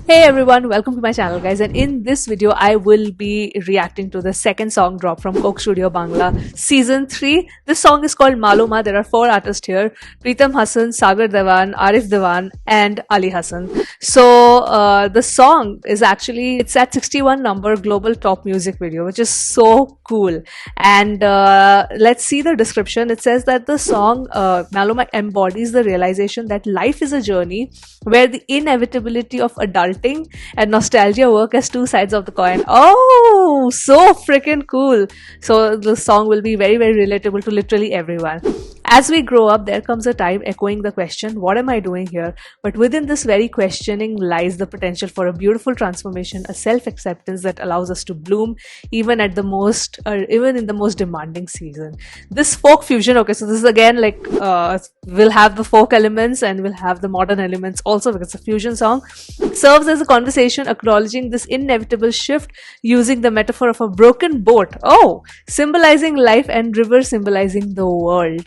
Hey everyone, welcome to my channel guys, and in this video I will be reacting to the second song drop from Coke Studio Bangla season 3. This song is called Maluma. There are 4 artists here: Pritam Hassan, Sagar Devan, Arif Devan and Ali Hassan. So the song is actually, it's at 61 number global top music video, which is so cool. And let's see the description. It says that the song Maluma embodies the realization that life is a journey where the inevitability of adulting and nostalgia work as two sides of the coin. Oh, so freaking cool. So the song will be very, very relatable to literally everyone. As we grow up, there comes a time echoing the question, what am I doing here? But within this very questioning lies the potential for a beautiful transformation, a self-acceptance that allows us to bloom even at the most, even in the most demanding season. This folk fusion, okay, so this is again like, we'll have the folk elements and we'll have the modern elements also because it's a fusion song, serves as a conversation acknowledging this inevitable shift using the metaphor of a broken boat. Oh, symbolizing life and river symbolizing the world.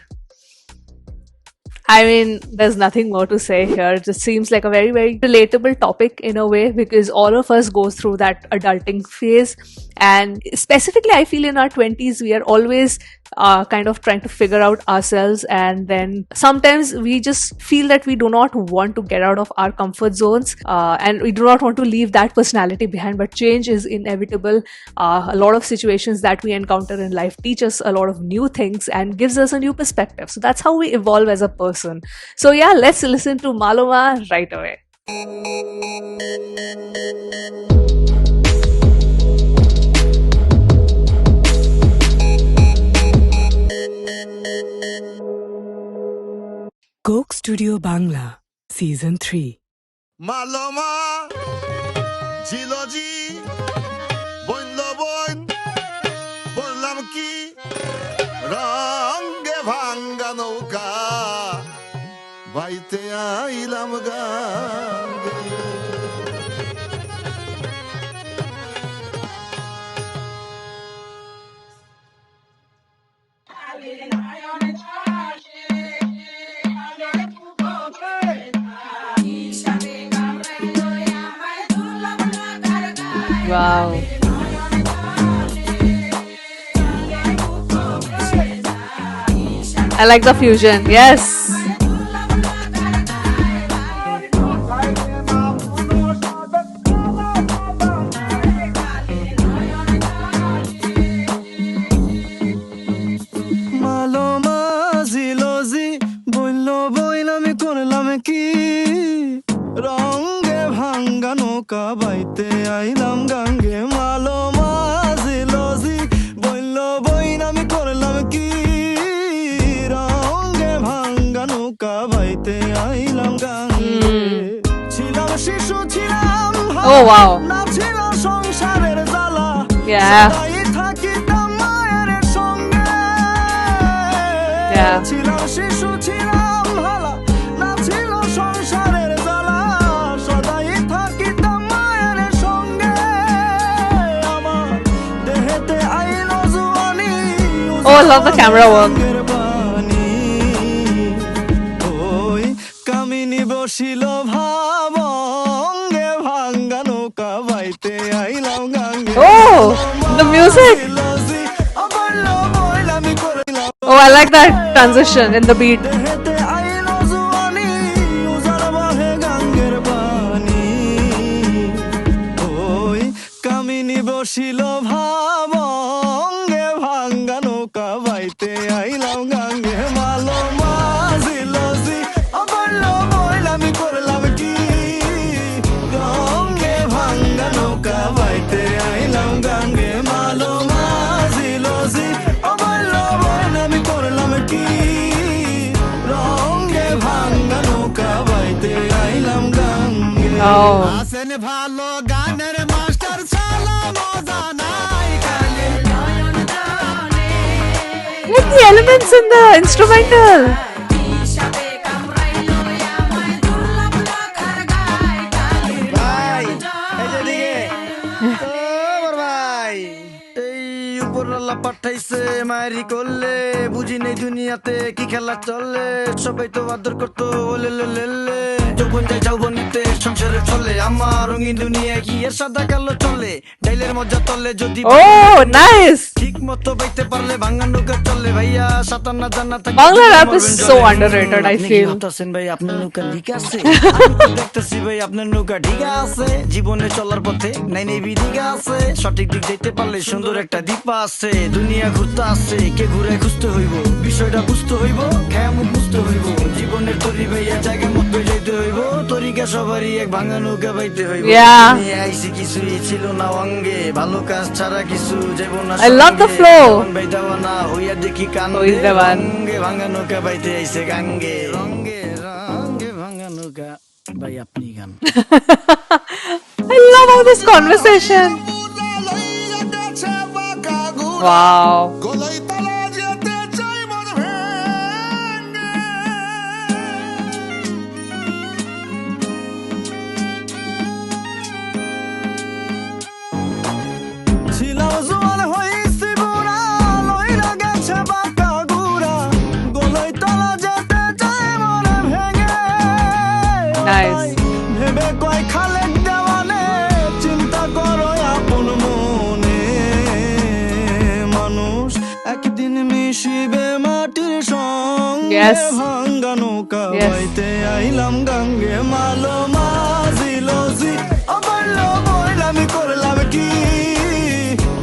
I mean, there's nothing more to say here. It just seems like a very, very relatable topic in a way because all of us go through that adulting phase. And specifically, I feel in our 20s, we are always kind of trying to figure out ourselves. And then sometimes we just feel that we do not want to get out of our comfort zones and we do not want to leave that personality behind. But change is inevitable. A lot of situations that we encounter in life teach us a lot of new things and gives us a new perspective. So that's how we evolve as a person. So yeah, let's listen to Maluma right away. Coke Studio Bangla Season 3 Maluma Jiloji Boinlo boin Boinlam ki Range bhanga nauka Baite ailam gange Wow. I like the fusion. Yes. Maluma zilozi boinlo boin ami korlam ki Range bhanga nauka baite ailam gange Maluma zilozi boinlo boin ami korlam ki Range bhanga nauka baite ailam gange Chilam shishu chilam Oh wow. na chila songsarer jala Yeah. থাকিতাম মায়ের সঙ্গে Yeah. ছিলাম শিশু ছিলাম ভালা না ছিল সংসারের জ্বালা সদাই থাকিতাম মায়ের সঙ্গে আমার দেহেতে আইলো জুয়ানি Oh, I love the camera work. ওই কামিনী বসিল ভাবঙ্গে ভাঙ্গা নৌকা বাইতে আইলাম গাঙ্গে Oh, the music. Oh, I like that transition in the beat. কামিনী বসিল ভাবঙ্গে ভাঙ্গা নৌকা বাইতে আইলাম গাঙ্গে মালমা জিলজি অবল্ল বইলামি করলাম কি গঙ্গে ভাঙ্গা নৌকা বাইতে আইলাম গাঙ্গে মালমা জিলজি অবল্ল বইলামি করলাম কি রঙ্গে ভাঙ্গা নৌকা বাইতে আইলাম গাঙ্গে Oh. আসেন ভালো গানের মাস্টার ছালা মজা নাই খালি Like the elements in the instrumental. ভাই এই যে দিকে ও ভাই এই উপরওয়ালা পাঠাইছে মারি করলে বুঝি নেই দুনিয়াতে কি খেলা চলে সবাই তো আদর করতো ওলে লে লে যৌবন যায় যৌবনেতে সংসারে চলে আমার রঙিন দুনিয়া কি এর সাদা কালো চলে ডাইলের মজা তলে যদি Oh, nice. ঠিক মতো বাইতে পারলে ভাঙা নৌকা চলে ভাইয়া সাতার না জানা থাকে Bangla rap is so underrated, I feel. হাসেন ভাই আপনার নৌকা ঠিক আছে দেখতেছি ভাই আপনার নৌকা ঠিক আছে জীবনে চলার পথে নাই নেই বিধিকা আছে সঠিক দিক যেতে পারলে সুন্দর একটা দ্বীপ আছে দুনিয়া ঘুরতে আছে কে ঘুরে খুঁজতে হইব বিষয়টা বুঝতে হইব খেয়া মুখ বুঝতে হইব জীবনের তরি ভাইয়া জায়গা মতো যাইতে হইব তরিকা সবারই এক ভাঙা নৌকা বাইতে হইব Yeah. আইসি কিছুই ছিল না অঙ্গে ভালো কাজ ছাড়া কিছু যাব না I love the flow. ভাই দেওয়া না হইয়া দেখি কান Who is the one? রঙ্গে ভাঙা নৌকা বাইতে আইছে গাঙ্গে রঙ্গে রঙ্গে ভাঙা নৌকা ভাই আপনি গান I love all this conversation. Wow. ছিলাম জোয়ান হইছি বুড়া লইরা গেছে বাঁকা গুড়া গলায় তলা যেতে চাই মনে ভেঙে Nice. ভেবে কয় খালেক দেওয়ানে চিন্তা করো আপন মনে মানুষ একদিন মিশিবে মাটির সঙ্গে Yes. ভাঙ্গা নৌকা Yes. বাইতে আইলাম গাঙ্গে মালো মাঝিলো জি অবল্ল বইলামি করলাম কি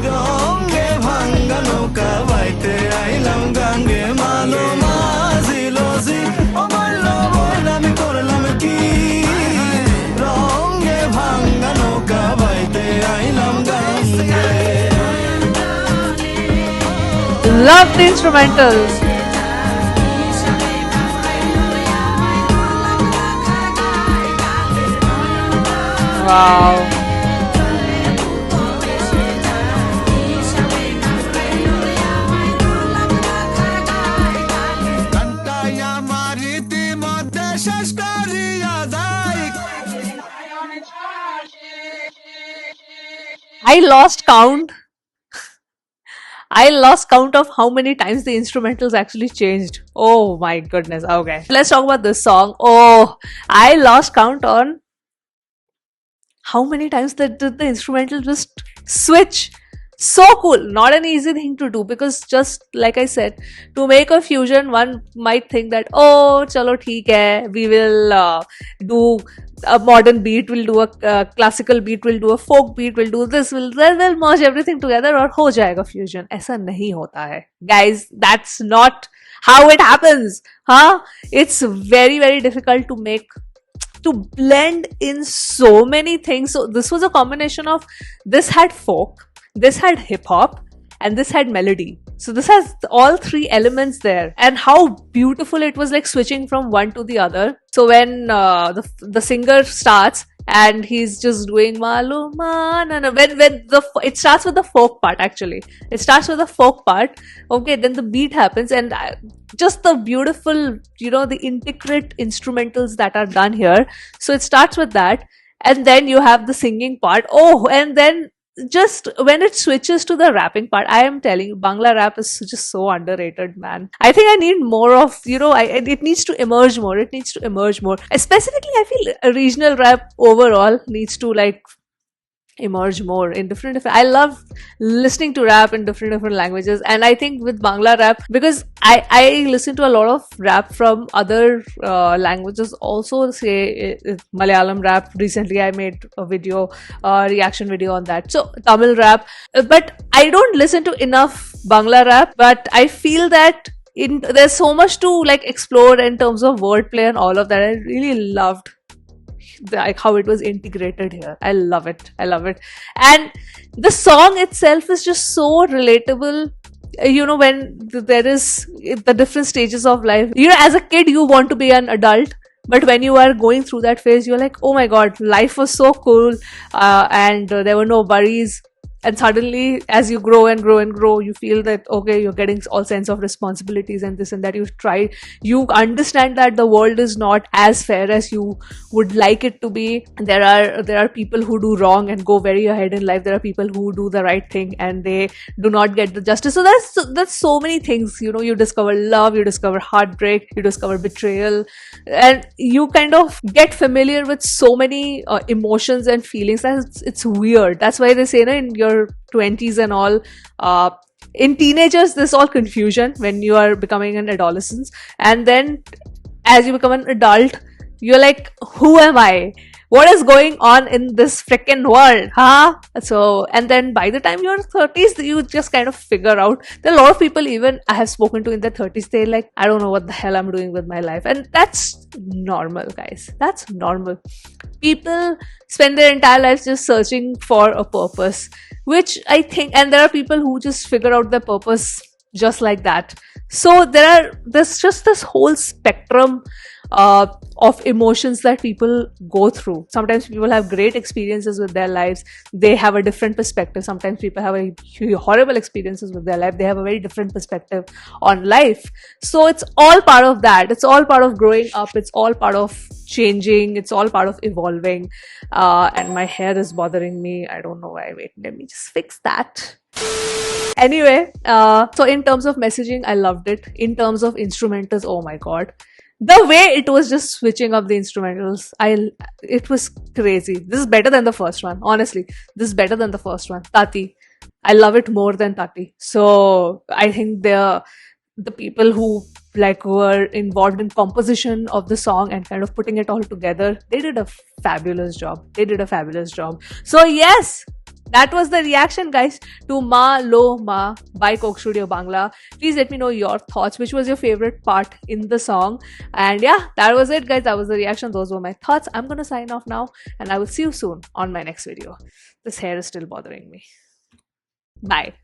রঙ্গে ভাঙ্গা নৌকা বাইতে আইলাম গাঙ্গে মালো মাঝিলো জি অবল্ল বইলামি করলাম কি রঙ্গে ভাঙ্গা নৌকা বাইতে আইলাম গাঙ্গে Love the instrumentals. Wow. কান্তায়া মারিতে মধ্যে শেষ করিয়া যাই I lost count. I lost count of how many times the instrumentals actually changed. Oh my goodness. Okay. Let's talk about this song. Oh, I lost count on how many times did the instrumental just switch. So cool. Not an easy thing to do because just like I said, to make a fusion, one might think that, oh, chalo theek hai, we will do a modern beat, we'll do a classical beat, we'll do a folk beat, we'll do this, we'll merge everything together और हो जाएगा fusion. ऐसा नहीं होता है. Guys, that's not how it happens. Huh? It's very, very difficult to blend in so many things. So this was a combination of, this had folk, this had hip hop, and this had melody. So this has all three elements there, and how beautiful it was, like switching from one to the other. So when the singer starts and he's just doing maluma na na, when it starts with the folk part. Actually, it starts with the folk part. Okay, then the beat happens, and just the beautiful, the intricate instrumentals that are done here. So it starts with that, and then you have the singing part. Oh, and then just when it switches to the rapping part, I am telling you, Bangla rap is just so underrated, man. I think I need more of, it needs to emerge more. It needs to emerge more. Specifically, I feel regional rap overall needs to emerge more in different. I love listening to rap in different languages, and I think with Bangla rap, because I listen to a lot of rap from other languages also, say Malayalam rap. Recently I made a reaction video on that. So Tamil rap, but I don't listen to enough Bangla rap, but I feel that there's so much to explore in terms of wordplay and all of that. I really loved how it was integrated here. I love it. And the song itself is just so relatable. When there is the different stages of life, as a kid you want to be an adult, but when you are going through that phase, you're like, oh my god, life was so cool, and there were no worries. and suddenly as you grow and grow and grow, you feel that okay, you're getting all sense of responsibilities and this and that. You understand that the world is not as fair as you would like it to be. There are people who do wrong and go very ahead in life. There are people who do the right thing and they do not get the justice. So that's so many things. You discover love, you discover heartbreak, you discover betrayal, and you kind of get familiar with so many emotions and feelings that it's weird. That's why they say, in your 20s and all, in teenagers there's all confusion when you are becoming an adolescent, and then as you become an adult, you're like, who am I? What is going on in this freaking world, huh? So, and then by the time you're 30s, you just kind of figure out. There are a lot of people, even I have spoken to in their 30s, they're like, I don't know what the hell I'm doing with my life. And that's normal, guys. That's normal. People spend their entire lives just searching for a purpose, which I think, and there are people who just figure out their purpose just like that. So there's just this whole spectrum of emotions that people go through. Sometimes people have great experiences with their lives, they have a different perspective. Sometimes people have horrible experiences with their life, they have a very different perspective on life. So it's all part of that. It's all part of growing up, it's all part of changing, it's all part of evolving. And my hair is bothering me, I don't know why. Wait, let me just fix that. Anyway, so in terms of messaging, I loved it. In terms of instrumentals, oh my god, the way it was just switching up the instrumentals, it was crazy. This is better than the first one, honestly. This is better than the first one. Tati, I love it more than Tati. So I think the people who were involved in composition of the song and kind of putting it all together, they did a fabulous job. So yes, that was the reaction, guys, to Ma Lo Ma by Coke Studio Bangla. Please let me know your thoughts. Which was your favorite part in the song? And yeah, that was it, guys. That was the reaction. Those were my thoughts. I'm gonna sign off now, and I will see you soon on my next video. This hair is still bothering me. Bye.